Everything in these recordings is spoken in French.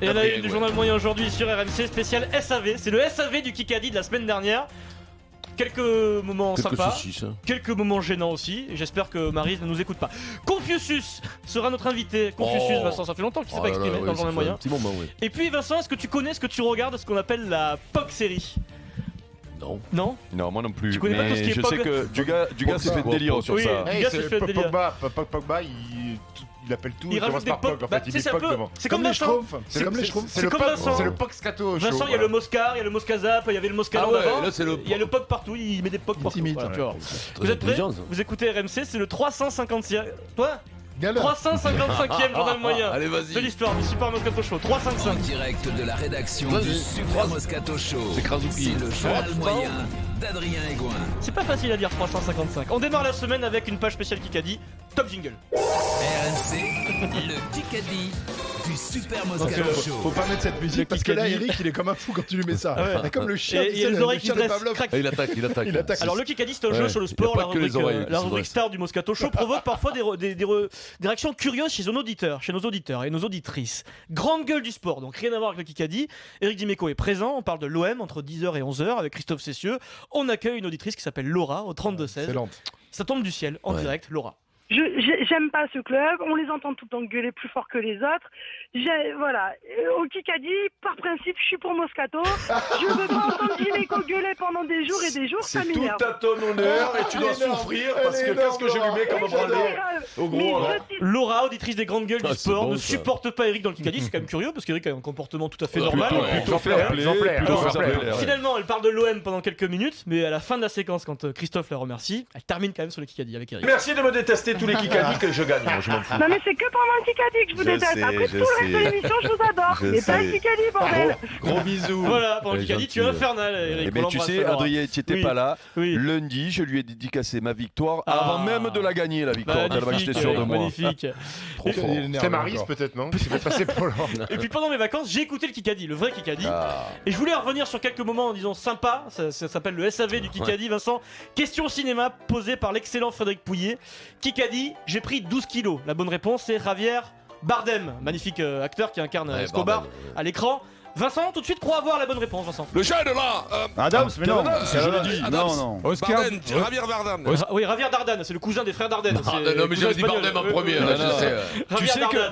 Et la une du journal moyen aujourd'hui sur RMC spécial SAV. C'est le SAV du Kikadi de la semaine dernière. Quelques moments sympas, quelques moments gênants aussi, et j'espère que Maryse ne nous écoute pas. Confucius sera notre invité. Confucius, Vincent, ça fait longtemps qu'il s'est pas exprimé dans le journal moyen. Petit moment, oui. Et puis Vincent, est-ce que tu connais, ce que tu regardes, ce qu'on appelle la POG série? Non. Non? Non, moi non plus. Tu connais pas tout ce qui est je POG? sais que Dugas s'est fait de délire sur ça. Dugas s'est fait de délire. Pogba, il appelle tout, Il rajoute des Pog, en fait, il met Pog devant. C'est comme les Schtroumpfs. C'est comme les Schtroumpfs. C'est comme Vincent. C'est le Pog Scato. Vincent, il y a le Moscar, il y a le Moscazap, il y avait le Moscalon d'avant. Il y a le Pog partout, il met des Pog partout. Voilà, tu vois. Vous êtes prêts? Vous écoutez RMC, c'est le 356e. Toi 355e journal moyen de l'histoire du Super Moscato Show. 355. En direct de la rédaction du Super Moscato Show. C'est le journal moyen d'Adrien Egoin. C'est pas facile à dire 355. On démarre la semaine avec une page spéciale Kikadi. Top jingle. RMC, le Kikadi du Super Moscato Show. Faut pas mettre cette musique parce que là, Eric, il est comme un fou quand tu lui mets ça. C'est comme le chien. Il y a les oreilles qui dressent. Il attaque. Alors le Kikadi, c'est un jeu sur le sport. La rubrique star du Moscato Show provoque parfois des réactions curieuses chez nos auditeurs et nos auditrices. Grande gueule du sport, donc rien à voir avec le Kikadi. Eric Dimeco est présent. On parle de l'OM entre 10h et 11h avec Christophe Cessieux. On accueille une auditrice qui s'appelle Laura au 32-16. Excellente. Ça tombe du ciel en direct, Laura. J'aime pas ce club, on les entend tout le temps gueuler plus fort que les autres. Voilà, au Kikadi, par principe, je suis pour Moscato. Je veux pas entendre Dimeco gueuler pendant des jours et des jours, ça C'est tout m'énerve. à ton honneur et tu dois souffrir parce que qu'est-ce que je lui mets comme branlée au gros. Laura, auditrice des grandes gueules du sport, ne supporte pas Eric dans le Kikadi. C'est quand même curieux parce qu'Eric a un comportement tout à fait normal. Finalement, elle parle de l'OM pendant quelques minutes, mais à la fin de la séquence, quand Christophe la remercie, elle termine quand même sur le Kikadi avec Eric. Merci de me détester tous les Kikadi que je gagne, moi je m'en fous. Non mais c'est que pendant le Kikadi que je vous déteste. Après tout le reste de l'émission, je vous adore. Mais pas le Kikadi, bordel. Gros bisous. Voilà, pendant le Kikadi, tu es infernal, Eric. Mais tu sais, Adrien, tu n'étais pas là. Lundi, je lui ai dédicacé ma victoire avant même de la gagner, la victoire. Tellement que j'étais sûr de moi. Magnifique. C'est Maryse peut-être, non? Qui s'est fait passer pour Laurent. Et puis pendant mes vacances, j'ai écouté le Kikadi, le vrai Kikadi. Et je voulais revenir sur quelques moments, disons, sympas. Ça s'appelle le SAV du Kikadi, Vincent. Question cinéma posée par l'excellent Frédéric Pouillet. Kikadi, j'ai pris 12 kilos. La bonne réponse, c'est Javier Bardem, magnifique acteur qui incarne Escobar à l'écran. Vincent, tout de suite, crois avoir la bonne réponse, Vincent. Le jeune là Adams, mais non, je l'ai dit. Non. Oscar Javier Bardem. Oui, Javier Dardenne, c'est le cousin des frères Dardenne. Non, mais j'avais dit Bardem en premier.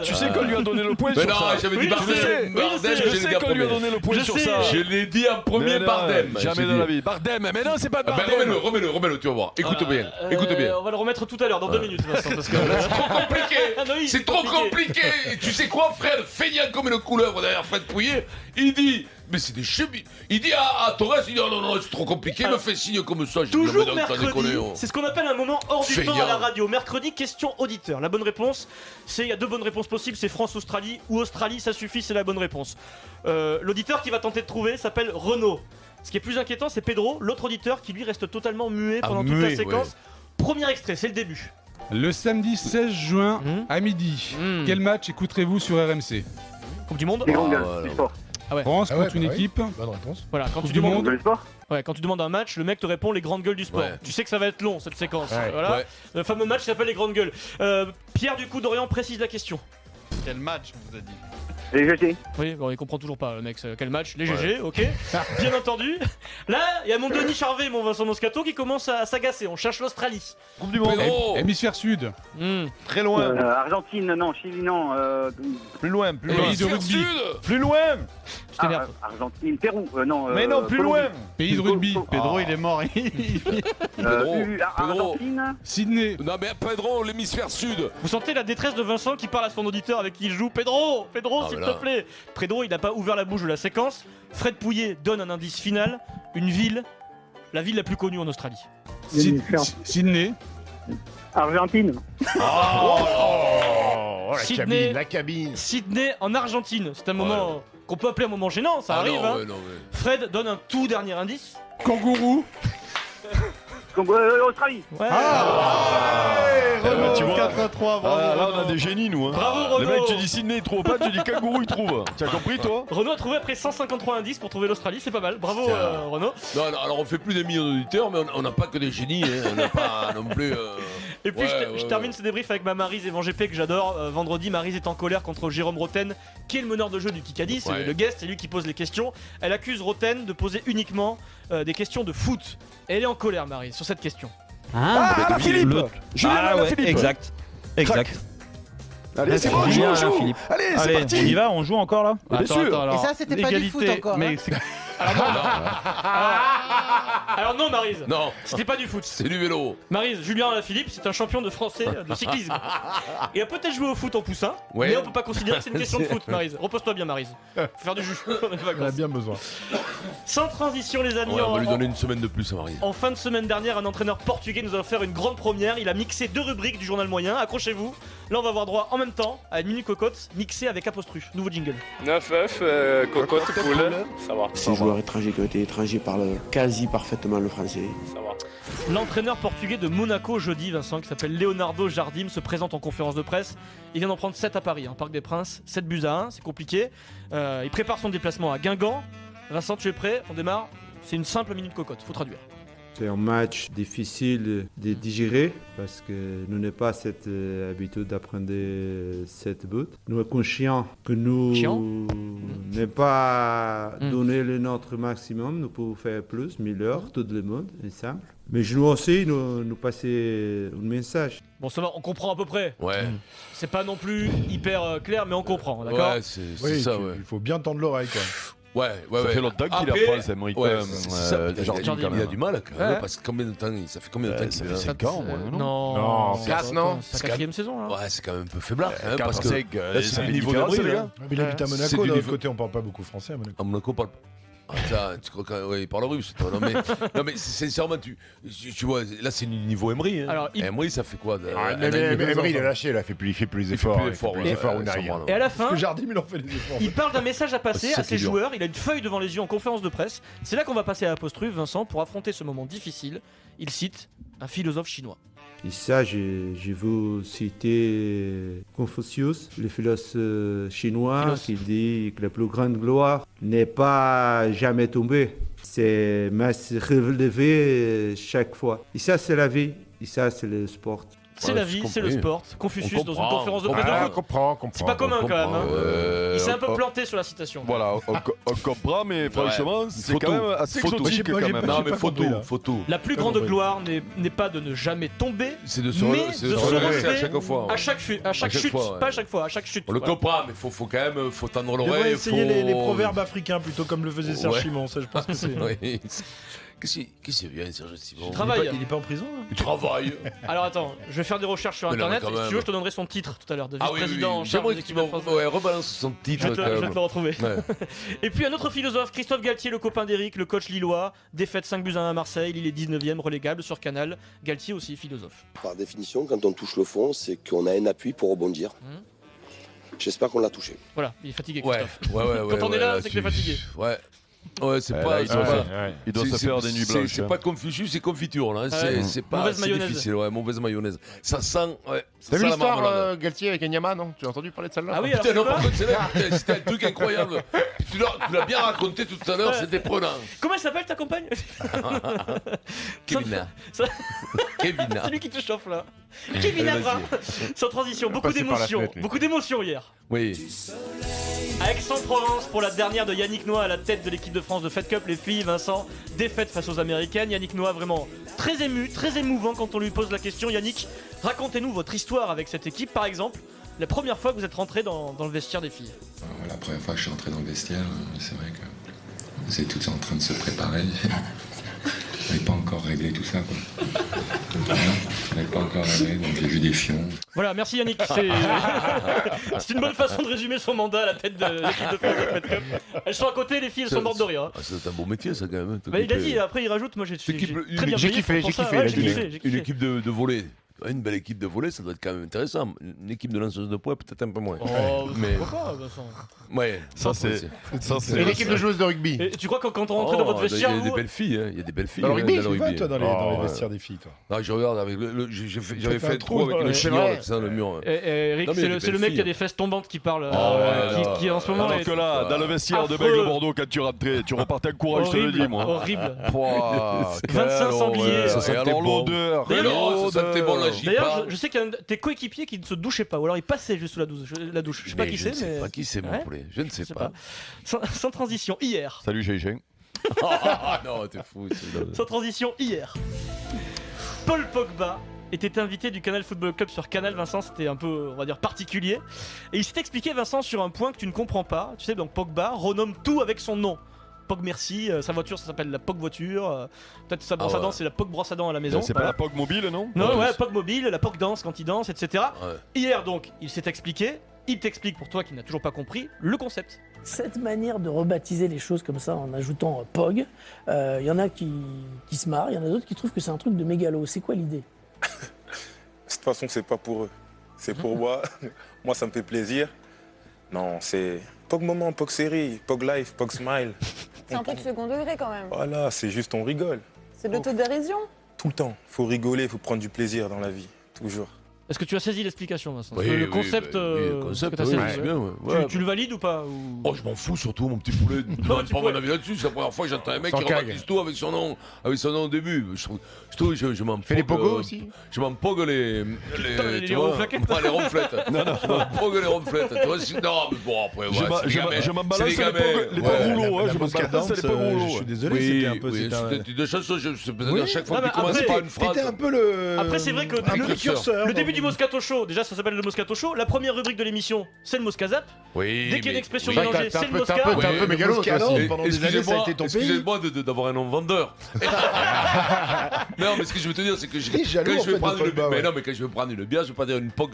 Tu sais qu'on lui a donné le point sur ça. Mais non, j'avais dit Bardem. Je sais qu'on lui a donné le point sur ça. Je l'ai dit en premier, Bardem. Jamais dans la vie. Bardem, mais non, c'est pas Bardem. Remets-le, tu vas voir. Écoute bien. On va le remettre tout à l'heure, dans 2 minutes, Vincent. Parce que c'est trop compliqué. C'est trop compliqué. Et tu sais quoi, Fred, feignant comme une couleuvre derrière Fred Pouillet, il dit. Mais c'est des chevilles. Il dit à Torres, il dit non, c'est trop compliqué, il me fait signe comme ça. Toujours mercredi, c'est ce qu'on appelle un moment hors du temps à la radio. Mercredi, question auditeur. La bonne réponse, il y a 2 bonnes réponses possibles, c'est France-Australie ou Australie, ça suffit, c'est la bonne réponse. L'auditeur qui va tenter de trouver s'appelle Renaud. Ce qui est plus inquiétant, c'est Pedro, l'autre auditeur qui lui reste totalement muet pendant toute la séquence. Premier extrait, c'est le début. Le samedi 16 juin à midi, quel match écouterez-vous sur RMC? Coupe du Monde. Les grandes gueules du sport. France contre une équipe. Bonne réponse. Voilà, quand tu demandes un match, le mec te répond les grandes gueules du sport. Tu sais que ça va être long cette séquence. Voilà. Le fameux match s'appelle les grandes gueules. Pierre du coup d'Orient précise la question. Quel match vous a dit? Les GG. Oui, bon, il comprend toujours pas le mec. Quel match? Les GG, ok. Bien entendu. Là, il y a mon Denis Charvet, mon Vincent Moscato qui commence à s'agacer. On cherche l'Australie. Coupe du monde. Hémisphère sud. Très loin. Argentine, non. Chili, non. Plus loin. Pays de rugby. Plus loin. Argentine, Pérou, non. Mais non, plus loin. Pays de rugby. Pedro, il est mort. Argentine. Sydney. Non mais Pedro, l'hémisphère sud. Vous sentez la détresse de Vincent qui parle à son auditeur avec qui il joue. Pedro, s'il te plaît. Pedro, il n'a pas ouvert la bouche de la séquence. Fred Pouillet donne un indice final. Une ville, la ville la plus connue en Australie. Sydney. Argentine. La cabine. Sydney en Argentine. C'est un moment qu'on peut appeler un moment gênant, ça arrive. Fred donne un tout dernier indice. Kangourou. Australie. Renaud, tu vois. 4-3, bravo. Là, on a des génies, nous. Bravo, Le Renaud. mec, tu dis Sydney, il trouve pas, tu dis kangourou, il trouve. Tu as compris, toi? Renaud a trouvé après 153 indices pour trouver l'Australie, c'est pas mal. Bravo, Renaud. Non, alors on fait plus des millions d'auditeurs, mais on n'a pas que des génies. On n'a pas non plus. Et puis je termine ce débrief avec ma Maryse et GP que j'adore. Vendredi, Maryse est en colère contre Jérôme Roten, qui est le meneur de jeu du Kikadi, c'est le guest, c'est lui qui pose les questions. Elle accuse Roten de poser uniquement des questions de foot. Et elle est en colère, Maryse, sur cette question. Philippe Julien Philippe. Exact. Allez, c'est bon, on joue. Allez, c'est parti. On y va, on joue encore là. Bien sûr. Et ça, c'était pas du foot encore. Mais Alors non, Maryse. Non. C'était pas du foot. C'est du vélo. Maryse, Julien Alaphilippe, c'est un champion de français de cyclisme. Il a peut-être joué au foot en poussin, mais on peut pas considérer que c'est une question de foot, Maryse. Repose-toi bien, Maryse. Faut faire du jus. On a bien besoin. Sans transition, les amis. On va lui donner une semaine de plus à Maryse. En fin de semaine dernière, un entraîneur portugais nous a offert une grande première. Il a mixé 2 rubriques du journal moyen. Accrochez-vous. Là, on va avoir droit en même temps à une minute cocotte mixée avec apostrophe. Nouveau jingle. 9F, cocotte, poule. Ça va. Ces joueurs étrangers qui ont été étrangers parlent quasi parfaitement le français. Ça va. L'entraîneur portugais de Monaco jeudi, Vincent, qui s'appelle Leonardo Jardim, se présente en conférence de presse. Il vient d'en prendre 7 à Paris, Parc des Princes, 7 buts à 1, c'est compliqué. Il prépare son déplacement à Guingamp. Vincent, tu es prêt? On démarre. C'est une simple minute cocotte, faut traduire. C'est un match difficile de digérer parce que nous n'avons pas cette habitude d'apprendre cette buts. Nous sommes conscients que nous n'avons pas donné le notre maximum. Nous pouvons faire plus, meilleur, tout le monde, c'est simple. Mais je nous aussi, nous passer un message. Bon, ça va, on comprend à peu près. Ouais. C'est pas non plus hyper clair, mais on comprend, d'accord? Ouais, c'est ça, ouais. Il faut bien tendre l'oreille quand même. Ça fait longtemps qu'il apprend, c'est Emeric. Il a du mal quand même, parce que combien de temps ça fait combien de temps qu'il fait 5 ans, non 4, non? C'est la 4e saison là. Ouais, c'est quand même un peu faiblard quand même, parce que c'est le niveau de les gars. Il habite à Monaco, de l'autre côté on parle pas beaucoup français à Monaco. À Monaco, on parle tu crois qu'il parle russe, toi? Non mais sincèrement, tu vois, là c'est le niveau Emery. Alors, Emery, ça fait quoi? Emery, il a lâché, il fait plus les efforts. Et à la fin, parce que Jardim, il en fait les efforts. Il parle d'un message à passer à ses joueurs. Il a une feuille devant les yeux en conférence de presse. C'est là qu'on va passer à l'apostrophe, Vincent, pour affronter ce moment difficile. Il cite un philosophe chinois. Et ça, je veux citer Confucius, le philosophe chinois, qui dit que la plus grande gloire n'est pas jamais tomber, c'est se relever chaque fois. Et ça, c'est la vie, et ça, c'est le sport. C'est la vie, c'est le sport. Confucius dans une conférence de presse. On comprend. C'est pas commun quand même. Il s'est un peu planté sur la citation. Voilà, on comprend, mais franchement, c'est quand même assez exotique quand même. Non, mais photo. La plus grande gloire n'est pas de ne jamais tomber, mais de se relever à chaque fois. À chaque chute, pas à chaque fois, à chaque chute. On le comprend, mais faut quand même tendre l'oreille. On devrait essayer les proverbes africains plutôt comme le faisait Serge Simon, ça je pense que c'est... Qu'est-ce qu'il vient, Serge Simon? Il travaille. Il est pas en prison là? Il travaille. Alors attends, je vais faire des recherches sur internet. Et si tu veux, je te donnerai son titre tout à l'heure de vice-président en charge de l'équipe de France. Ouais, rebalance son titre. Je vais te le retrouver. Et puis un autre philosophe, Christophe Galtier, le copain d'Eric, le coach lillois. Défaite 5 buts à 1 à Marseille. Il est 19ème, relégable sur Canal. Galtier aussi, philosophe. Par définition, quand on touche le fond, c'est qu'on a un appui pour rebondir. J'espère qu'on l'a touché. Voilà, il est fatigué, Christophe. Ouais. Quand on est là, c'est que t'es fatigué. Ouais, c'est pas. Il doit se faire des nuits blanches. C'est pas Confucius, c'est confiture là. C'est pas. Mauvaise mayonnaise. Difficile, mauvaise mayonnaise. Ça sent. T'as vu l'histoire Galtier avec Enyama, non? Tu as entendu parler de celle-là? Ah oui, putain, non, par contre, c'était un truc incroyable. Tu l'as bien raconté tout à l'heure, c'était prenant. Comment elle s'appelle ta compagne? Kevina. C'est lui qui te chauffe là. Kevin Abra. Sans transition, beaucoup d'émotions hier. Oui. À Aix-en-Provence pour la dernière de Yannick Noah à la tête de l'équipe de France de Fed Cup, les filles, Vincent, défaite face aux Américaines. Yannick Noah vraiment très ému, très émouvant quand on lui pose la question. Yannick, racontez-nous votre histoire avec cette équipe, par exemple, la première fois que vous êtes rentré dans le vestiaire des filles. La première fois que je suis rentré dans le vestiaire, c'est vrai que vous êtes tous en train de se préparer. Je n'avais pas encore réglé tout ça, quoi. Je n'avais pas encore réglé, donc j'ai vu des fions. Voilà, merci Yannick. C'est une bonne façon de résumer son mandat à la tête de l'équipe de France de Fed Cup. Elles sont à côté, les filles, elles sont mortes de rire. C'est un beau métier, ça, quand même. Il a dit, après il rajoute, moi j'ai très bien J'ai kiffé. Une équipe de volley. Une belle équipe de volley, ça doit être quand même intéressant. Une équipe de lanceuse de poids, peut-être un peu moins. Oh, mais pourquoi pas, Vincent? Ouais, ça c'est. Une équipe de joueuses de rugby. Et tu crois que quand on rentre dans votre vestiaire, il y a des belles filles, il y a des belles filles. Dans le rugby, tu vas toi dans les vestiaires des filles, toi? Non, je regarde avec j'avais fait un trou avec le chignon, ça, le mur. Eric, c'est le mec qui a des fesses tombantes qui parle, qui en ce moment. Alors que là, dans le vestiaire de Bègle Bordeaux, quand tu rentrais, tu repartais en courage, je te le dis, moi. Horrible. 25 sangliers. Et alors l'odeur. Ça sentait bon, là, D'ailleurs, je sais qu'il y a un de tes coéquipiers qui ne se douchait pas, ou alors il passait juste sous la douche. Je sais pas qui c'est, mais. Je ne sais pas qui c'est, mon poulet. Je ne sais pas. Sans transition, hier. Salut, GG. Non, t'es fou. Sans transition, hier. Paul Pogba était invité du Canal Football Club sur Canal. Vincent, c'était un peu, on va dire, particulier. Et il s'est expliqué, Vincent, sur un point que tu ne comprends pas. Tu sais, donc Pogba renomme tout avec son nom. Pog Merci, sa voiture ça s'appelle la Pog voiture, peut-être sa brosse à dents c'est la Pog brosse à dents à la maison. C'est pas la Pog mobile, non? Non, ouais, Pog mobile, la Pog danse quand il danse, etc. Ouais. Hier donc, il s'est expliqué, il t'explique pour toi qui n'as toujours pas compris le concept. Cette manière de rebaptiser les choses comme ça en ajoutant Pog, il y en a qui se marrent, il y en a d'autres qui trouvent que c'est un truc de mégalo. C'est quoi l'idée? De toute façon, c'est pas pour eux, c'est pour moi. Moi, ça me fait plaisir. Non, c'est Pog Moment, Pog Série, Pog Life, Pog Smile. C'est un peu de second degré quand même. Voilà, c'est juste on rigole. C'est de l'autodérision. Tout le temps, faut rigoler, faut prendre du plaisir dans la vie, toujours. Est-ce que tu as saisi l'explication, Vincent? Oui, le concept, le concept, saisi, bien, tu le valides ou pas ou... Oh, je m'en fous surtout, mon petit poulet. Non, pas mon avis là-dessus. C'est la première fois que j'entends un mec qui rebaptise tout avec son nom au début. Je m'en fais les pogos aussi. Je m'en pogue les ronflettes. Pas les ronflettes. Non, je m'en pogue les ronflettes. Non, mais bon, après, je m'en balance les pog rouleaux. Je m'en balance les pog rouleaux. Je suis désolé, c'était un peu. C'était de chansons, je peux dire chaque fois que tu commences par une phrase. C'était un peu le. Après, c'est vrai que le début du Moscato Show, déjà ça s'appelle le Moscato Show. La première rubrique de l'émission, c'est le Moscazap. Oui. Dès qu'il y a une expression mélangée, c'est le Mosca. T'es un peu mégalo, pendant des années, ça a été ton pays. Excusez-moi d'avoir un nom vendeur. Non, mais ce que je veux te dire, c'est que quand je vais prendre une bière, mais non, mais quand je vais prendre une bière, je vais pas dire une Pog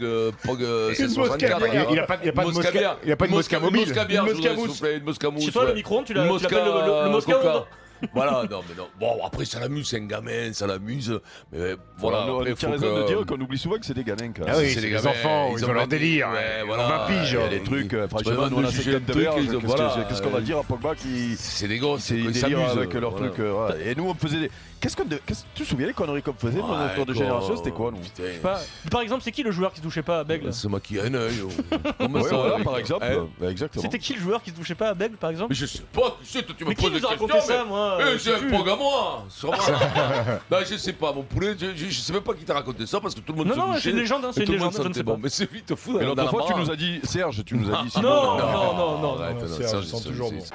764. Il n'y a pas de Mosca mobile. Une Mosca bière, s'il vous plaît, une Mosca mousse. Chez toi, le micro-ondes, tu l'appelles le Mosca. Voilà, non, mais non. Bon, après, ça l'amuse, c'est un gamin, ça l'amuse. Mais voilà, on a raison de dire qu'on oublie souvent que c'est des gamins. Ah oui, c'est des enfants, ils ont leur délire. Voilà, 20 piges. Il y a des trucs, franchement, nous on a 50 de verre. Qu'est-ce qu'on va dire à Pogba qui. C'est des gosses, ils s'amusent avec leurs trucs. Et nous, on faisait des. Tu te souviens les conneries qu'on faisait dans notre tour de génération? C'était quoi, nous? Par exemple, c'est qui le joueur qui se touchait pas à Bègle? C'est moi qui ai un œil. Par exemple. Exactement. C'était qui le joueur qui se touchait pas à Bègle, par exemple? Mais je sais pas, tu me poses des questions. Ça, moi. C'est un programme à moi, sûrement. Non, je sais pas, mon poulet, je sais même pas qui t'a raconté ça parce que tout le monde se douchait. Non, c'est une légende, c'est une légende, je ne sais pas. Mais c'est vite fou. Et l'autre fois, tu nous as dit, Serge, tu nous as dit. Non, Serge, ils sont toujours bons.